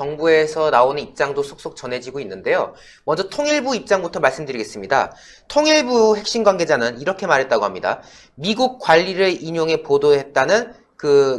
정부에서 나오는 입장도 속속 전해지고 있는데요. 먼저 통일부 입장부터 말씀드리겠습니다. 통일부 핵심 관계자는 이렇게 말했다고 합니다. 미국 관리를 인용해 보도했다는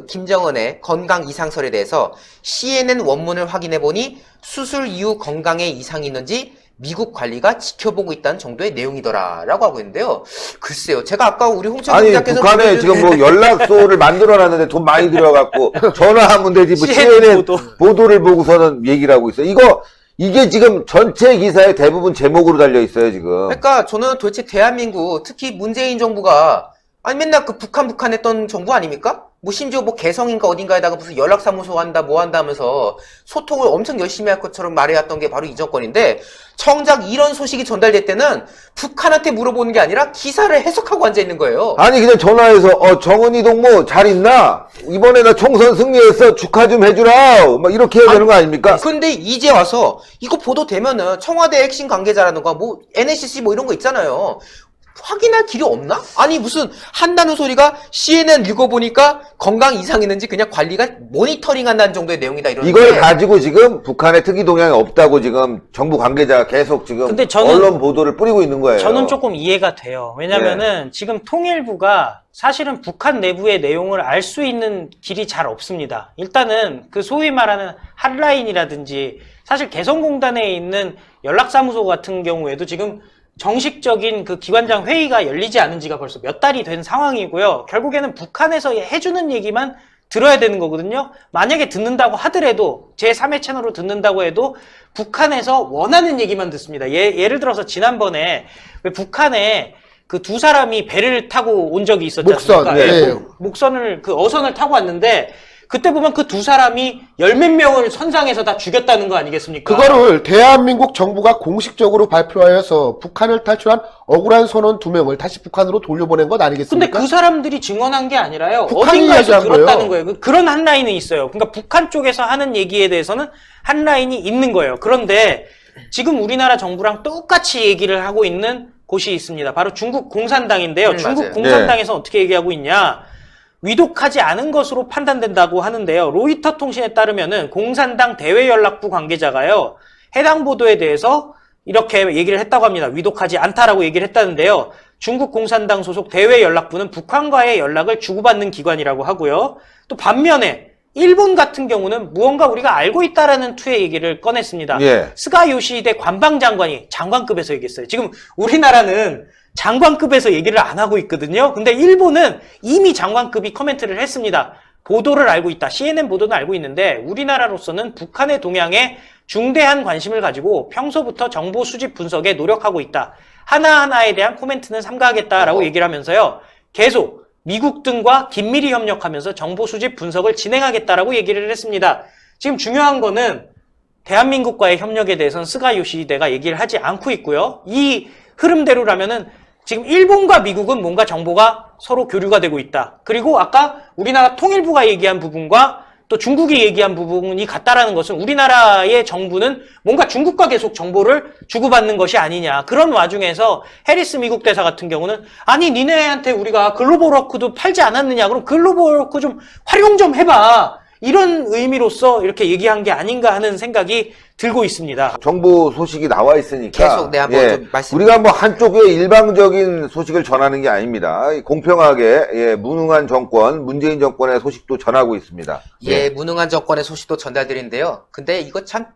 김정은의 건강 이상설에 대해서 CNN 원문을 확인해 보니 수술 이후 건강에 이상이 있는지 미국 관리가 지켜보고 있다는 정도의 내용이더라라고 하고 있는데요. 글쎄요, 제가 아까 우리 홍철 기자께서 북한에 지금 뭐 연락소를 만들어놨는데 돈 많이 들여갖고 전화하면 되지 뭐 CNN 보도를 보고서는 얘기를 하고 있어요. 이게 지금 전체 기사의 대부분 제목으로 달려 있어요 지금. 그러니까 저는 도대체 대한민국 특히 문재인 정부가 아니 맨날 북한 했던 정부 아닙니까? 뭐 심지어 뭐 개성인가 어딘가에다가 무슨 연락사무소 한다 뭐 한다 하면서 소통을 엄청 열심히 할 것처럼 말해왔던 게 바로 이 정권인데 정작 이런 소식이 전달될 때는 북한한테 물어보는 게 아니라 기사를 해석하고 앉아있는 거예요. 아니 그냥 전화해서 정은이 동무 잘 있나? 이번에 나 총선 승리했어 축하 좀 해주라 막 이렇게 해야 되는 거 아닙니까? 근데 이제 와서 이거 보도되면은 청와대 핵심 관계자라든가 뭐 NSC 뭐 이런 거 있잖아요. 확인할 길이 없나? 아니 무슨 한다는 소리가 CNN 읽어보니까 건강 이상 있는지 그냥 관리가 모니터링 한다는 정도의 내용이다 이러는데 이걸 가지고 지금 북한의 특이 동향이 없다고 지금 정부 관계자가 계속 지금 근데 언론 보도를 뿌리고 있는 거예요. 저는 조금 이해가 돼요. 왜냐면은 지금 통일부가 사실은 북한 내부의 내용을 알 수 있는 길이 잘 없습니다. 일단은 그 소위 말하는 핫라인이라든지 사실 개성공단에 있는 연락사무소 같은 경우에도 지금 정식적인 그 기관장 회의가 열리지 않은 지가 벌써 몇 달이 된 상황이고요. 결국에는 북한에서 해주는 얘기만 들어야 되는 거거든요. 만약에 듣는다고 하더라도 제3의 채널로 듣는다고 해도 북한에서 원하는 얘기만 듣습니다. 예를 들어서 지난번에 왜 북한에 그 두 사람이 배를 타고 온 적이 있었지 않습니까? 목선을 어선을 타고 왔는데 그때 보면 그 두 사람이 열 몇 명을 선상에서 다 죽였다는 거 아니겠습니까? 그거를 대한민국 정부가 공식적으로 발표하여서 북한을 탈출한 억울한 선원 2명을 다시 북한으로 돌려보낸 것 아니겠습니까? 근데 그 사람들이 증언한 게 아니라요. 북한이 어딘가에서 이야기한 들었다는 거예요. 그런 한 라인은 있어요. 그러니까 북한 쪽에서 하는 얘기에 대해서는 한 라인이 있는 거예요. 그런데 지금 우리나라 정부랑 똑같이 얘기를 하고 있는 곳이 있습니다. 바로 중국 공산당인데요. 중국 맞아요. 공산당에서 어떻게 얘기하고 있냐. 위독하지 않은 것으로 판단된다고 하는데요. 로이터 통신에 따르면은 공산당 대외연락부 관계자가요. 해당 보도에 대해서 이렇게 얘기를 했다고 합니다. 위독하지 않다라고 얘기를 했다는데요. 중국 공산당 소속 대외연락부는 북한과의 연락을 주고받는 기관이라고 하고요. 또 반면에 일본 같은 경우는 무언가 우리가 알고 있다라는 투의 얘기를 꺼냈습니다. 예. 스가 요시히데 관방장관이 장관급에서 얘기했어요. 지금 우리나라는 장관급에서 얘기를 안 하고 있거든요. 근데 일본은 이미 장관급이 코멘트를 했습니다. 보도를 알고 있다. CNN 보도는 알고 있는데 우리나라로서는 북한의 동향에 중대한 관심을 가지고 평소부터 정보 수집 분석에 노력하고 있다. 하나하나에 대한 코멘트는 삼가하겠다라고 얘기를 하면서요. 계속 미국 등과 긴밀히 협력하면서 정보 수집 분석을 진행하겠다라고 얘기를 했습니다. 지금 중요한 거는 대한민국과의 협력에 대해서는 스가 요시히데가 얘기를 하지 않고 있고요. 이 흐름대로라면은 지금 일본과 미국은 뭔가 정보가 서로 교류가 되고 있다. 그리고 아까 우리나라 통일부가 얘기한 부분과 또 중국이 얘기한 부분이 같다라는 것은 우리나라의 정부는 뭔가 중국과 계속 정보를 주고받는 것이 아니냐. 그런 와중에서 해리스 미국 대사 같은 경우는 아니 니네한테 우리가 글로벌 워크도 팔지 않았느냐. 그럼 글로벌 워크 좀 활용 좀 해봐. 이런 의미로서 이렇게 얘기한 게 아닌가 하는 생각이 들고 있습니다. 정부 소식이 나와 있으니까 계속 내가 뭐 좀 우리가 뭐 한쪽의 일방적인 소식을 전하는 게 아닙니다. 공평하게 무능한 정권, 문재인 정권의 소식도 전하고 있습니다. 무능한 정권의 소식도 전달드리는데요. 근데 이거 참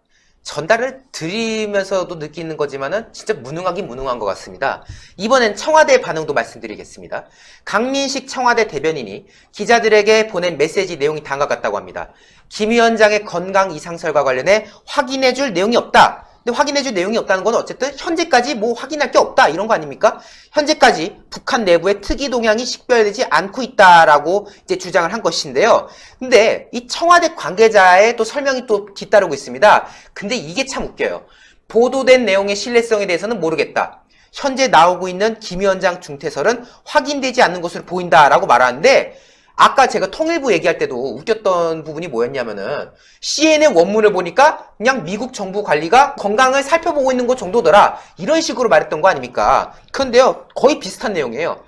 전달을 드리면서도 느끼는 거지만은 진짜 무능하긴 무능한 것 같습니다. 이번엔 청와대 반응도 말씀드리겠습니다. 강민식 청와대 대변인이 기자들에게 보낸 메시지 내용이 다음과 같다고 합니다. 김 위원장의 건강 이상설과 관련해 확인해줄 내용이 없다. 근데 확인해줄 내용이 없다는 건 어쨌든 현재까지 뭐 확인할 게 없다 이런 거 아닙니까? 현재까지 북한 내부의 특이 동향이 식별되지 않고 있다라고 이제 주장을 한 것인데요. 근데 이 청와대 관계자의 또 설명이 또 뒤따르고 있습니다. 근데 이게 참 웃겨요. 보도된 내용의 신뢰성에 대해서는 모르겠다. 현재 나오고 있는 김 위원장 중퇴설은 확인되지 않는 것으로 보인다라고 말하는데 아까 제가 통일부 얘기할 때도 웃겼던 부분이 뭐였냐면은 CNN 원문을 보니까 그냥 미국 정부 관리가 건강을 살펴보고 있는 것 정도더라 이런 식으로 말했던 거 아닙니까? 그런데요 거의 비슷한 내용이에요.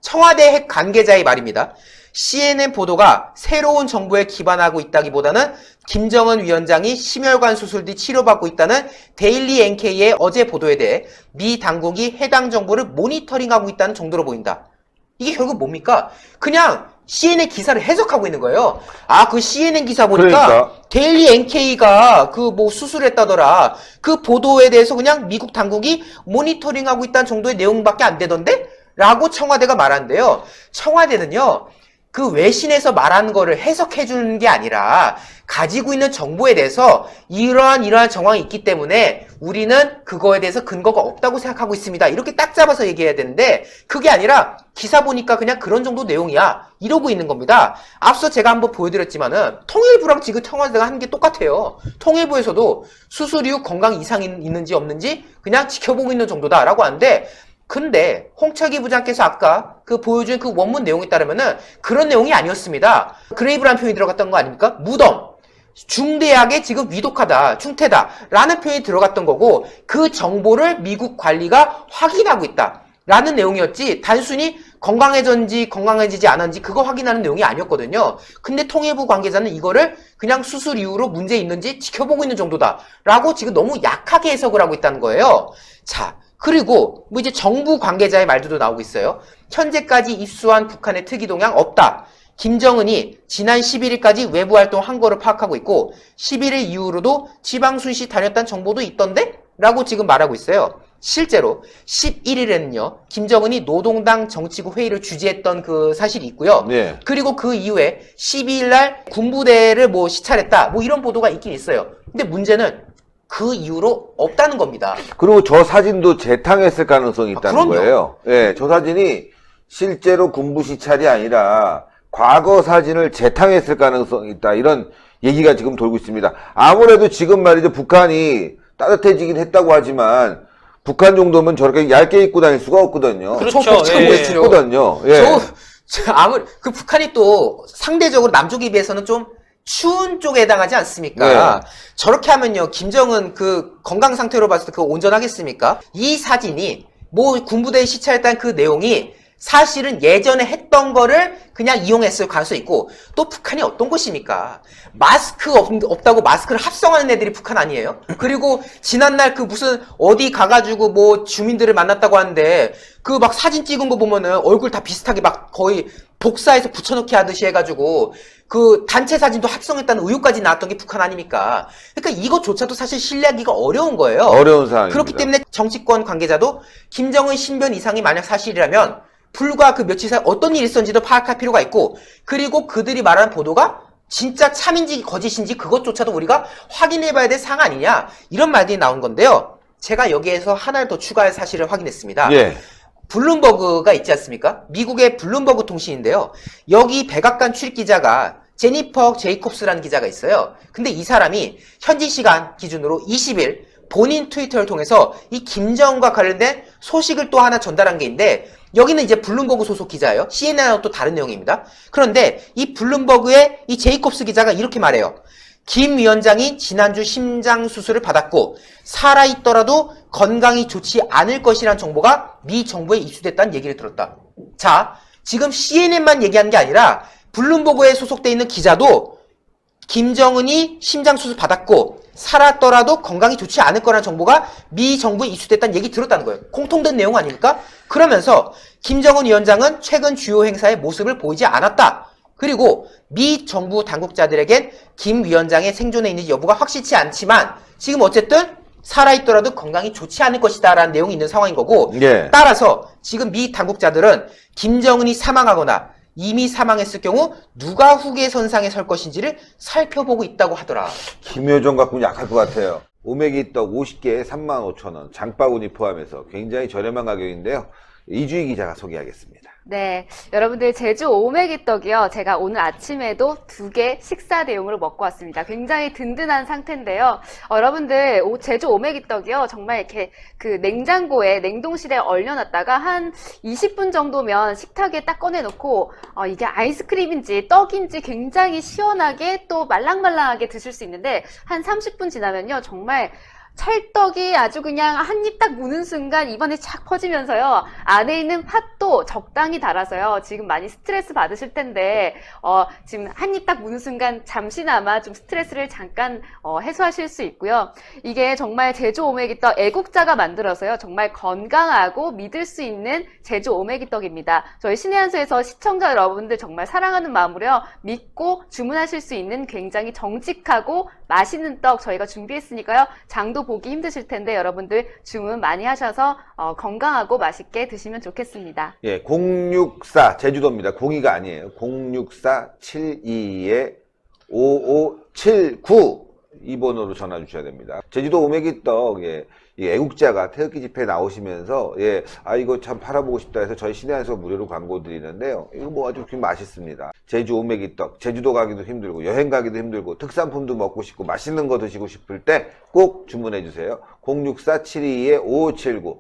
청와대 핵 관계자의 말입니다. CNN 보도가 새로운 정보에 기반하고 있다기보다는 김정은 위원장이 심혈관 수술 뒤 치료받고 있다는 데일리 NK의 어제 보도에 대해 미 당국이 해당 정보를 모니터링하고 있다는 정도로 보인다. 이게 결국 뭡니까? 그냥 CNN 기사를 해석하고 있는 거예요. 아, 그 CNN 기사 보니까 그러니까. 데일리 NK가 그 뭐 수술했다더라. 그 보도에 대해서 그냥 미국 당국이 모니터링하고 있다는 정도의 내용밖에 안 되던데? 라고 청와대가 말한대요. 청와대는요, 그 외신에서 말하는 거를 해석해 주는 게 아니라 가지고 있는 정보에 대해서 이러한 정황이 있기 때문에 우리는 그거에 대해서 근거가 없다고 생각하고 있습니다. 이렇게 딱 잡아서 얘기해야 되는데 그게 아니라 기사 보니까 그냥 그런 정도 내용이야. 이러고 있는 겁니다. 앞서 제가 한번 보여드렸지만은 통일부랑 지금 청와대가 하는 게 똑같아요. 통일부에서도 수술 이후 건강 이상이 있는지 없는지 그냥 지켜보고 있는 정도다라고 하는데 근데 홍철기 부장께서 아까 그 보여준 그 원문 내용에 따르면은 그런 내용이 아니었습니다. 그레이브라는 표현이 들어갔던 거 아닙니까? 무덤. 중대하게 지금 위독하다, 중태다 라는 표현이 들어갔던 거고 그 정보를 미국 관리가 확인하고 있다 라는 내용이었지 단순히 건강해지지 않았는지 그거 확인하는 내용이 아니었거든요. 근데 통일부 관계자는 이거를 그냥 수술 이후로 문제 있는지 지켜보고 있는 정도다 라고 지금 너무 약하게 해석을 하고 있다는 거예요. 자, 그리고 뭐 이제 정부 관계자의 말들도 나오고 있어요. 현재까지 입수한 북한의 특이 동향 없다. 김정은이 지난 11일까지 외부 활동한 거를 파악하고 있고 11일 이후로도 지방 순시 다녔다는 정보도 있던데? 라고 지금 말하고 있어요. 실제로 11일에는요. 김정은이 노동당 정치국 회의를 주재했던 그 사실이 있고요. 네. 그리고 그 이후에 12일 날 군부대를 뭐 시찰했다. 뭐 이런 보도가 있긴 있어요. 근데 문제는 그 이후로 없다는 겁니다. 그리고 저 사진도 재탕했을 가능성이 있다는 그럼요. 거예요. 예, 저 사진이 실제로 군부 시찰이 아니라 과거 사진을 재탕했을 가능성이 있다. 이런 얘기가 지금 돌고 있습니다. 아무래도 지금 말이죠. 북한이 따뜻해지긴 했다고 하지만 북한 정도면 저렇게 얇게 입고 다닐 수가 없거든요. 그렇죠. 예. 춥거든요. 예. 그 북한이 또 상대적으로 남쪽에 비해서는 좀 추운 쪽에 해당하지 않습니까? 네. 저렇게 하면요, 김정은 그 건강 상태로 봤을 때 그거 온전하겠습니까? 이 사진이 뭐 군부대에 시찰했다는 그 내용이 사실은 예전에 했던 거를 그냥 이용했을 가능성이 있고 또 북한이 어떤 곳입니까? 마스크 없다고 마스크를 합성하는 애들이 북한 아니에요? 그리고 지난날 그 무슨 어디 가가지고 뭐 주민들을 만났다고 하는데 그 막 사진 찍은 거 보면은 얼굴 다 비슷하게 막 거의 복사해서 붙여넣기 하듯이 해가지고 그 단체 사진도 합성했다는 의혹까지 나왔던 게 북한 아닙니까? 그러니까 이것조차도 사실 신뢰하기가 어려운 거예요. 어려운 상황입니다. 그렇기 때문에 정치권 관계자도 김정은 신변 이상이 만약 사실이라면 불과 그 며칠 사이 어떤 일이 있었는지도 파악할 필요가 있고 그리고 그들이 말하는 보도가 진짜 참인지 거짓인지 그것조차도 우리가 확인해봐야 될 사항 아니냐 이런 말들이 나온 건데요. 제가 여기에서 하나를 더 추가할 사실을 확인했습니다. 예. 블룸버그가 있지 않습니까? 미국의 블룸버그 통신인데요. 여기 백악관 출입기자가 제니퍼 제이콥스라는 기자가 있어요. 근데 이 사람이 현지 시간 기준으로 20일 본인 트위터를 통해서 이 김정은과 관련된 소식을 또 하나 전달한 게 있는데 여기는 이제 블룸버그 소속 기자예요. CNN하고 또 다른 내용입니다. 그런데 이 블룸버그의 이 제이콥스 기자가 이렇게 말해요. 김 위원장이 지난주 심장 수술을 받았고 살아있더라도 건강이 좋지 않을 것이라는 정보가 미 정부에 입수됐다는 얘기를 들었다. 자, 지금 CNN만 얘기한 게 아니라 블룸버그에 소속돼 있는 기자도 김정은이 심장 수술 받았고 살았더라도 건강이 좋지 않을 거라는 정보가 미 정부에 입수됐다는 얘기 들었다는 거예요. 공통된 내용 아닙니까? 그러면서 김정은 위원장은 최근 주요 행사에 모습을 보이지 않았다. 그리고 미 정부 당국자들에겐 김 위원장의 생존에 있는지 여부가 확실치 않지만 지금 어쨌든 살아있더라도 건강이 좋지 않을 것이다 라는 내용이 있는 상황인 거고 예. 따라서 지금 미 당국자들은 김정은이 사망하거나 이미 사망했을 경우 누가 후계 선상에 설 것인지를 살펴보고 있다고 하더라. 김효정 갖고는 약할 것 같아요. 오메기 떡 50개에 35,000원, 장바구니 포함해서 굉장히 저렴한 가격인데요. 이주희 기자가 소개하겠습니다. 네, 여러분들 제주 오메기 떡이요. 제가 오늘 아침에도 2개 식사 대용으로 먹고 왔습니다. 굉장히 든든한 상태인데요. 여러분들 제주 오메기 떡이요. 정말 이렇게 그 냉장고에 냉동실에 얼려놨다가 한 20분 정도면 식탁에 딱 꺼내놓고 이게 아이스크림인지 떡인지 굉장히 시원하게 또 말랑말랑하게 드실 수 있는데 한 30분 지나면요. 정말 찰떡이 아주 그냥 한 입 딱 무는 순간 입안에 착 퍼지면서요. 안에 있는 팥도 적당히 달아서요. 지금 많이 스트레스 받으실 텐데 지금 한 입 딱 무는 순간 잠시나마 좀 스트레스를 잠깐 해소하실 수 있고요. 이게 정말 제주 오메기떡 애국자가 만들어서요. 정말 건강하고 믿을 수 있는 제주 오메기떡입니다. 저희 신의 한 수에서 시청자 여러분들 정말 사랑하는 마음으로요. 믿고 주문하실 수 있는 굉장히 정직하고 맛있는 떡 저희가 준비했으니까요. 장도 보기 힘드실 텐데 여러분들 주문 많이 하셔서 건강하고 맛있게 드시면 좋겠습니다. 예, 064 제주도입니다. 02가 아니에요. 064-72-5579 이 번호로 전화 주셔야 됩니다. 제주도 오메기떡, 예, 이 애국자가 태극기 집회에 나오시면서, 예, 아, 이거 참 팔아보고 싶다 해서 저희 신의한에서 무료로 광고 드리는데요. 이거 뭐 아주 맛있습니다. 제주 오메기떡, 제주도 가기도 힘들고, 여행 가기도 힘들고, 특산품도 먹고 싶고, 맛있는 거 드시고 싶을 때 꼭 주문해 주세요. 064-72-5579